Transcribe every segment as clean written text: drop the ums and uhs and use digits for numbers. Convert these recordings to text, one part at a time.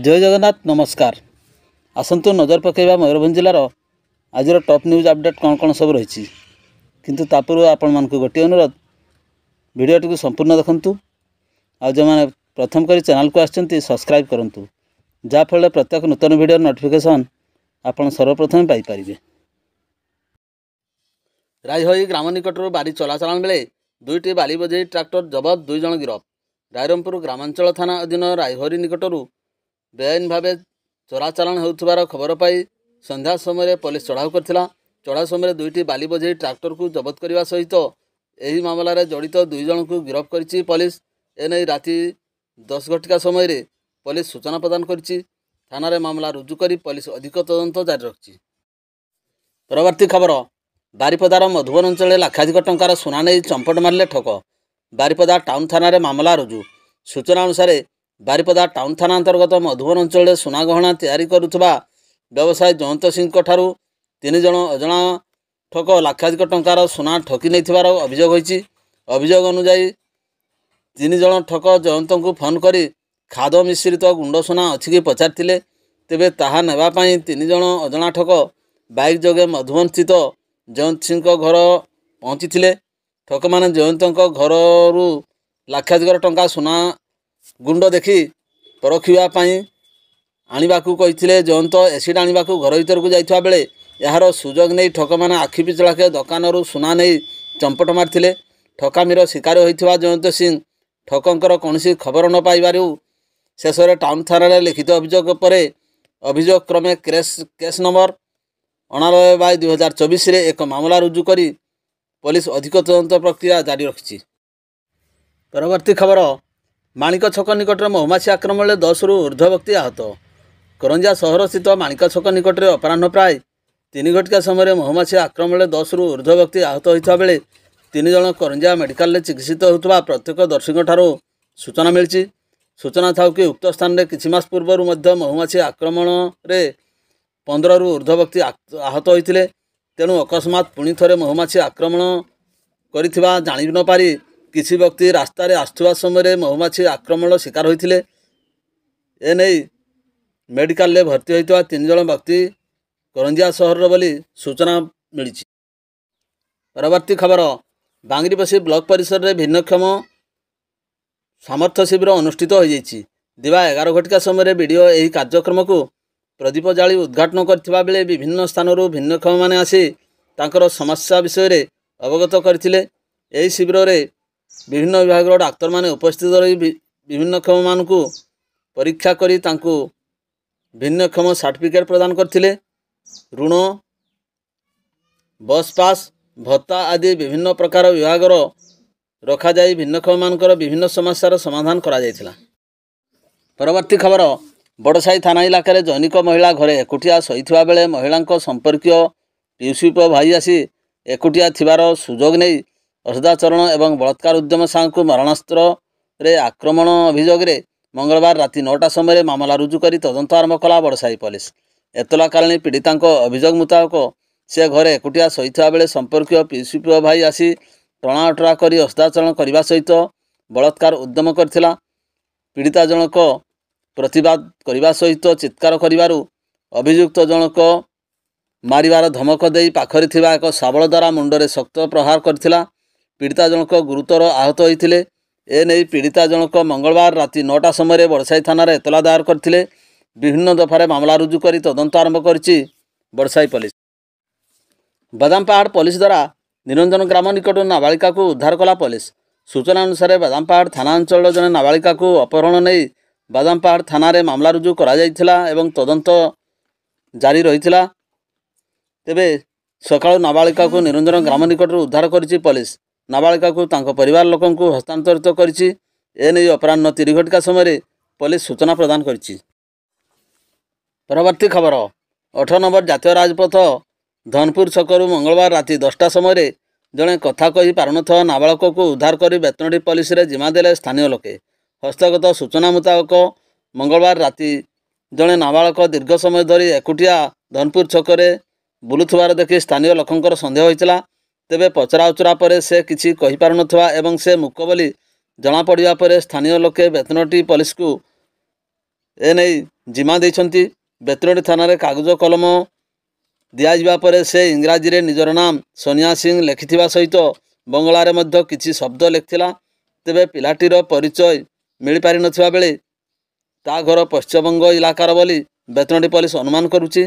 जय जगन्नाथ नमस्कार। आसतु नजर पकेबा मयूरभंज जिलार आज टॉप न्यूज अपडेट कौन कौन सब रही किंतु तापूर्व आपण मानक गोटे अनुरोध वीडियोटी को संपूर्ण देखंतु आ जो मैंने प्रथम करी चैनल को आछंती सब्सक्राइब करंतु जाफल प्रत्येक नूतन वीडियो नोटिफिकेशन आपण सर्वप्रथम पाई परिबे। रायहरी ग्राम निकटर बारी चलाचल बेले दुईटी बाली बजे ट्रैक्टर जबत 2 जन गिरफ। रायरमपुर ग्रामांचल थाना अधीन रायहरी निकटर बेआईन भाव चलाचलन होउथबार खबर पाई संध्या समय पुलिस चढ़ाऊ करथिला। चढ़ाऊ समय दुईटी बाली बजे ट्रैक्टर को जबत करने सहित यही मामलार जड़ित 2 जन को गिरफ करिछि पुलिस। एने राति 10 घटिका समय पुलिस सूचना प्रदान करिछि। थाना मामला रुजु करी पुलिस अधिक तदंत जारी रखिछि। परवर्ती खबर बारिपदार मधुबन अंचल लाखाधिक टंकार सुना नहीं चंपट मारे ठक। बारिपदा टाउन थाना मामला रुजु। सूचना अनुसार बारिपदा टाउन थाना अंतर्गत मधुबन अंचल सुना गहना तैयारी करुवा व्यवसायी जयंत सिंह ठारू 3 जन अजणा ठक लाखाधिक टंकार सुना ठकी नहीं अभियोग होइछि। अभियोग अनुसार 3 जन ठक जयंत को फोन करी खाद मिश्रित गुंड सुना अच्छी कि पचारिथिले। तेबे ताहा नेबा पई 3 जन अजणा ठक बाइक जोगे मधुबन स्थित जयंत सिंह घर पहुँची। ठक मैंने जयंत घर लाखाधिक टंका सुना गुंड देखी परखिवाई आनिबाकू कही जयंत एसिड आनिबाकू घर भीतर को जाइଥିବା बेले यार सुजोग नहीं ठक मैंने आखि पिछड़ाके दुकान सुना नहीं चंपट मारी। ठकामीर शिकार होता जयंत सिंह ठकंकर कौन खबर न पाइबारू शेष में टाउन थाना लिखित अभियोग पर अभियोग क्रमे केस नंबर 89/2024 एक मामला रुजु करी पुलिस अधिक तदंत प्रक्रिया जारी रखिछि। परवर्ती खबर माणिक छक निकटर महुमाछी आक्रमण में 10 रु ऊर्ध्व व्यक्ति आहत। करंजा सहर स्थित माणिक छक निकटर अपराह्न प्राय 3 घटिका समय महुमाछी आक्रमण में 10 रु ऊर्ध्व व्यक्ति आहत होता बेले 3 जन करंजा मेडिकल चिकित्सित होता प्रत्यक्षदर्शी सूचना मिली। सूचना था कि उक्त स्थान में किछि मास पूर्व महुमाछी आक्रमण में 15 रु ऊर्ध्व व्यक्ति आहत होते। तेणु अकस्मात पुणी थे महुमाछी आक्रमण करिथिबा जानि न पारि किसी व्यक्ति रास्तार आसुवा समय महुमाछी आक्रमण शिकार होते। एने मेडिकल भर्ती होता 3 जन व्यक्ति करंजिया सहर बोली सूचना मिली। परवर्ती खबर बांगरीपसी ब्लॉक परिसर में भिन्नक्षम सामर्थ्य शिविर अनुष्ठित हो जाइछि। दिवा 11 घटिका समय वीडियो यही कार्यक्रम को प्रदीप जाली उद्घाटन करथिबा बेले विभिन्न स्थानरू भिन्नक्षम माने आसी तांकर समस्या विषय रे अवगत करथिले। एही शिविर रे विभिन्न विभाग डाक्तर माने उपस्थित रही विभिन्नक्षम मानकु परीक्षा करी तांकु भिन्नक्षम सर्टिफिकेट प्रदान करथिले। ऋण बस पास भत्ता आदि विभिन्न प्रकार विभाग रखा जाई भिन्नक्षम मानकर विभिन्न समस्यार समाधान करा जायथिला। परवर्ती खबर बड़साई थाना इलाके जैनिक महिला घरे एकुटिया शोइथिबा बेले महिला संपर्कीय पीयूषी भाई आसी एकुटिया थिबार सुजोग नहीं असदाचरण एवं बलात्कार उद्यम साहू को मारणास्त्र रे आक्रमण अभियोग रे मंगलवार राति 9टा समय मामला रुजु करी तदंत आरंभ कला बड़साई पुलिस। एतला कारणि पीड़िता अभियोग मुताबक से घरे एकुटिया शोइथिबा बेले संपर्कीय पीयूषी भाई आसी टणाअटरा करी असदाचरण करने सहित बलात्कार उद्यम करथिला। पीड़िता जनक प्रतिवाद करने सहित चित्कार करिबारु अभियुक्त जनक मारिबार धमक देई पाखरे थिबा एक शाबल द्वारा मुंडरे शक्त प्रहार करथिला। पीड़िता जनक गुरुतर आहत होइथिले। एने पीड़िता जनक मंगलवार राति 9टा समय बड़साई थाना एतला दायर करथिले। विभिन्न दफारे मामला रुजु करी तदंत आरंभ करिछि बड़साई पुलिस। बादामपाहाड़ पुलिस द्वारा निरंजन ग्राम निकट नाबालिका को उद्धार कला पुलिस। सूचना अनुसार बादामपाहाड़ थाना अंचल जने नाबालिका को अपहरण नहीं बादामपाहाड़ थाना रे मामला रुजु करा जायथिला एवं तदंत जारी रहिथिला। तेबे सकाळ नाबालिका को निरंजन ग्राम निकट उद्धार करिछि पुलिस। नाबालिका को तांको परिवार लोकन को हस्तांतरित करिछि। एने अपराह्न 3 घटिका समय पुलिस सूचना प्रदान करिछि। परवर्ती खबर 18 नंबर जातीय राजपथ धनपुर छकरू मंगलवार राति 10टा समय जड़े कथा कही पारुनथवा नाबालक को उद्धार कर बेतनटी पुलिस रे जिम्मा देले स्थानीय लोके। हस्तगत सूचना मुताबक मंगलवार राति जड़े नाबालक दीर्घ समय धरी एकुटिया धनपुर छकरे बुलुथुबार देखि स्थानीय लोकंकर सन्देह होइतिला। तेबे पचरा उचरा पर से किछि कहि पारुनथवा एवं से मुक बोली जना पड़िया पर स्थानीय लोके बेतनटी पुलिस को एने जिम्मा देइछन्ति। बेतनटी थाना कागज कलम दिया पर से इंग्राजी रे निजर नाम सोनिया सिंह लेखिथिबा सहित बंगलारे मध्य किछि शब्द लेखिथिला। तेबे पिलाटीर परिचय मिल पारि नथिबा बेले ता घर पश्चिमबंग इलाकार बोली बेतनटी पुलिस अनुमान करुछि।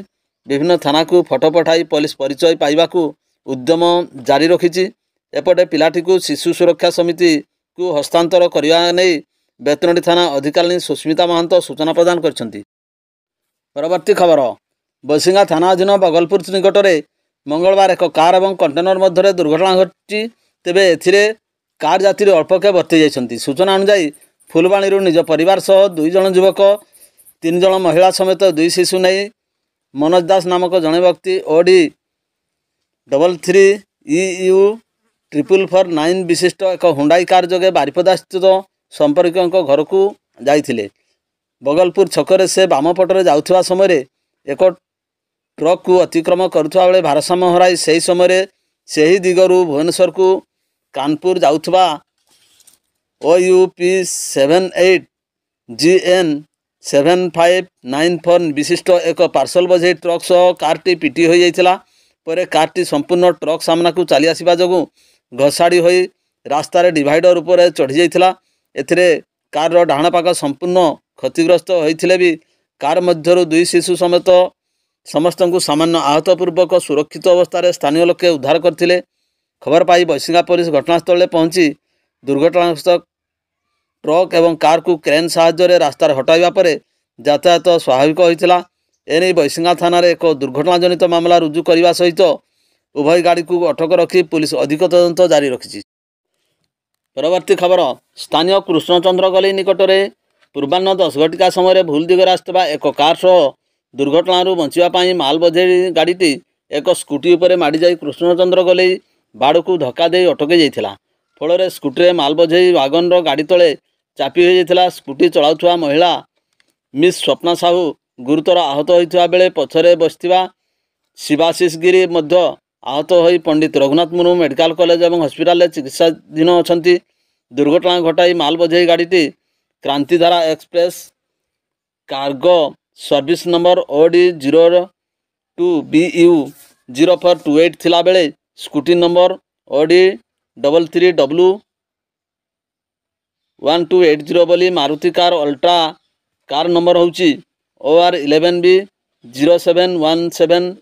विभिन्न थाना को फोटो पठाई पुलिस परिचय पाइबाकू उद्यम जारी रखिछि। एपटे पिलाटी को शिशु सुरक्षा समिति को हस्तांतर करने नहीं बेतनटी थाना अधिकारी सुस्मिता महांत सूचना प्रदान करछन्ति। परवर्ती खबर बसिंगा थाना अधीन बगलपुर निकट में मंगलवार एक कार और कंटेनर मध्य दुर्घटना घटी। तेबे एथिरे कार यात्री अल्पके बर्ती जाइछन्ति। सूचना अनुसार फुलबाणी निज परिवार सह 2 जन युवक 3 जन महिला समेत 2 शिशु नहीं मनोज दास नामक जड़े व्यक्ति ओडी 33EU 444 विशिष्ट एक हुंडाई कार जोगे बारिपदा स्थित संपर्क घर को जाइथिले। बगलपुर छकरे से बाम पटरे जाउथबा समय एक ट्रक को अतिक्रम करुवा बेले भारसाम्य हराई से समय से ही दिगरू भुवनेश्वर को कानपुर जाउथबा OUP 78 GN 7594 विशिष्ट एक पार्सल बजे ट्रक सह कारटी पिटी हो जाइथिला। पर कारटी संपूर्ण ट्रक सामना को चली आसिबा जोगु घसाड़ी होई रास्तार डिवाइडर उपर चढ़ी जाइथिला। एथिरे कार डाहाण पाख संपूर्ण क्षतिग्रस्त होइथिले भी कार मध्यरु 2 शिशु समेत समस्त को सामान्य आहतपूर्वक सुरक्षित अवस्था स्थानीय लोके उद्धार करथिले। खबर पाई बसिंगा पुलिस घटनास्थल पहुंची दुर्घटनाग्रस्त ट्रक एवं कार को क्रेन साहाय्य रास्तार हटाइबा पर यातायात स्वाभाविक होइथिला। एने बसिंगा थाना एक दुर्घटनाजनित मामला रुजु करने सहित उभय गाड़ी को अटक रखी पुलिस अधिक तदंत जारी रखी। परवर्ती खबर स्थानीय कृष्णचंद्र गली निकट में पूर्वाह्न 10 घटिका समय भूल दिगरे आसुवा एक कार सह दुर्घटना बचाई माल बोझेई गाड़ी एक स्कूटी उपर माड़ी जाई कृष्णचंद्र गली बाड़ को धक्का दे अटक जाइथिला। फल स्कूटी माल बोझेई वागन गाड़ी तले चापी हो जाइथिला। स्कूटी चलाउथुवा महिला मिस स्वप्ना साहू गुरुतर आहत होइथिबा बेले पछरे बसथिबा शिवाशीष गिरी मध्य आहत होई पंडित रघुनाथ मुर्मू मेडिकल कॉलेज और हस्पिटाल चिकित्साधीन अछंती। दुर्घटना घटाई माल बोझेई गाड़ी Krantidhara express cargo service number OD 02BU 0428 थिला बेले स्कूटी नंबर OD 33W 1280 बोली Maruti car ultra car number होची OR 11B 0717।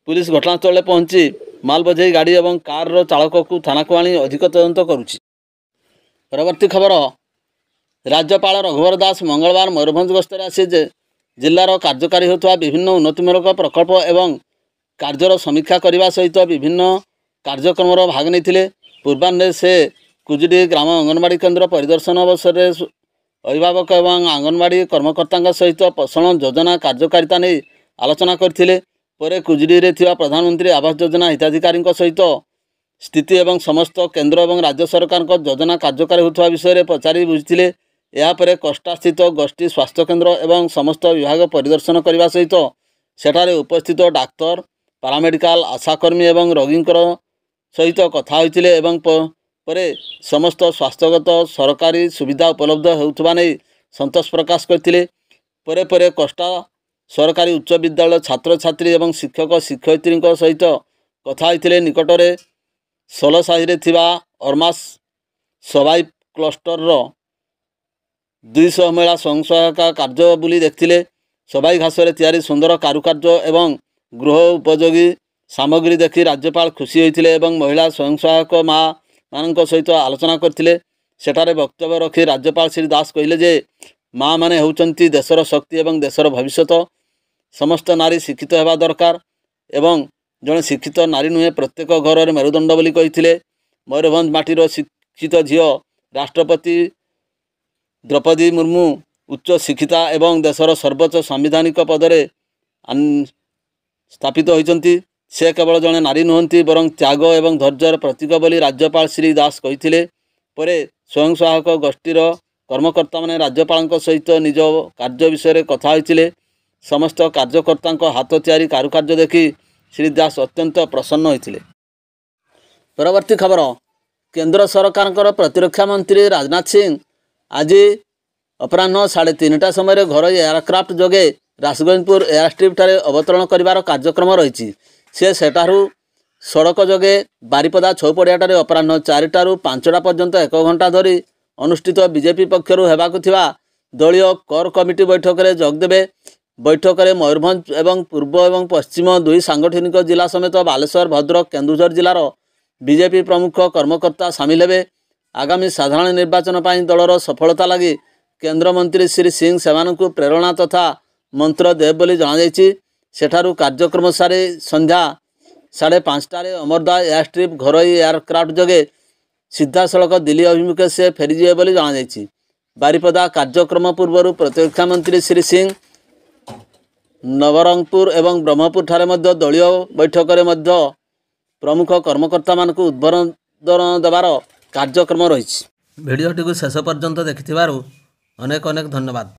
पुलिस घटनास्थल पहुंची माल बोझेई गाड़ी और कार चालक को थाना को आनी अधिक तदंत करुछि। परवर्ती खबर राज्यपाल रघुवर दास मंगलवार मयूरभंज गस्तर आसी जिलार कार्यकारी होता विभिन्न उन्नतिमूलक प्रकल्प एवं कार्यर समीक्षा करने सहित विभिन्न कार्यक्रम भाग नहीं। पूर्वाह्न से कुजुडी ग्राम अंगनवाड़ी केन्द्र परिदर्शन अवसर में अभिभावक एवं आंगनवाड़ी कर्मकर्ता सहित पोषण योजना कार्यकारिता नहीं आलोचना करथिले। परे कुजुडी रे थिबा प्रधानमंत्री आवास योजना हिताधिकारी सहित स्थिति एवं समस्त केंद्र और राज्य सरकार योजना कार्यकारी होता विषय पचारि बुझिथिले। यापर कष्टा स्थित गोष्ठी स्वास्थ्य केन्द्र एवं समस्त विभाग परिदर्शन करने सहित सेठारे उपस्थित डाक्तर पारामेडिकल आशाकर्मी एवं रोगी सहित कथा होइथिले एवं परे समस्त स्वास्थ्यगत सरकारी सुविधा उपलब्ध होउथबा नै संतोष प्रकाश करथिले। परे परे कष्टा सरकारी उच्च विद्यालय छात्र छात्री एवं शिक्षक शिक्षयित्री सहित कथा होइथिले। निकटरे सोलसाही रे थिबा अर्मास सबाई क्लस्टर 200 महिला स्वयं सहायता कार्य बुली देखथिले। सबाई घासरे तैयारी सुंदर कारुकार्य एवं गृह उपयोगी सामग्री देखि राज्यपाल खुशी होइथिले एवं महिला स्वयं सहायक माँ मानक सहित आलोचना करथिले। सेठारे वक्तव्य रखी राज्यपाल श्री दास कहिले जे माँ माने होउचंती देशर शक्ति एवं देशर भविष्यत। समस्त नारी शिक्षित हेबा दरकार एवं जड़े शिक्षित नारी नुहे प्रत्येक घर मेरुदंड बोली कहिथिले। मयूरभंज माटीर शिक्षित झील राष्ट्रपति द्रौपदी मुर्मू उच्च शिक्षिता एवं देशर सर्वोच्च संविधानिक पदरे स्थापित होइचंती। से केवल जड़े नारी नुहंती बरं त्याग एवं धैर्यर प्रतीक बोली राज्यपाल श्री दास कहिथिले। परे स्वयं सहायक गोष्ठीर कर्मकर्ता माने राज्यपाल सहित निज कार्य विषय कथा होइथिले। समस्त कार्यकर्ता हाथ तैयारी कारुकार्य देखि श्री दास अत्यंत प्रसन्न होइथिले। परवर्ती खबर केंद्र सरकार प्रतिरक्षा मंत्री राजनाथ सिंह आज अपराह्न 3:30 समय घर एयरक्राफ्ट जोगे राजगंजपुर एयरस्ट्रिप ठारे अवतरण करिवार कार्यक्रम रही। से सेठारु सड़क जोगे बारिपदा छौपड़ियाठारे अपराह्न 4टारू 5टा पर्यंत 1 घंटा धरी अनुष्ठित बीजेपी पक्षर हेबाकु थिबा दलीय कोर कमिटी बैठक में जोगदेवे। बैठक में मयूरभंज एवं पूर्व एवं पश्चिम दुई सांगठनिक जिला समेत बालेश्वर भद्रक केन्दुझर जिलार बीजेपी प्रमुख कर्मकर्ता सामिल हेबे। आगामी साधारण निर्वाचन पर दलर सफलता लगी केन्द्रमंत्री श्री सिंह सेमानकु प्रेरणा तथा मंत्र देव बोली जणाଯାଇଛି। सेठारु कार्यक्रम सारी संध्या 5:30 अमरदा एयरस्ट्रिप घरोई एयरक्राफ्ट जोगे सीधासलख दिल्ली अभिमुखे से फेरीजे बोली जणाଯାଇଛି। बारिपदा कार्यक्रम पूर्व प्रतिरक्षा मंत्री श्री सिंह नवरंगपुर एवं ब्रह्मपुर ठारे मध्य दलीय बैठक में मध्य प्रमुख कर्मकर्ता मानक उद्बोधन देवार कार्यक्रम रही। भिडियोटी को शेष पर्यंत देखिथिबारु अनेक अनेक धन्यवाद।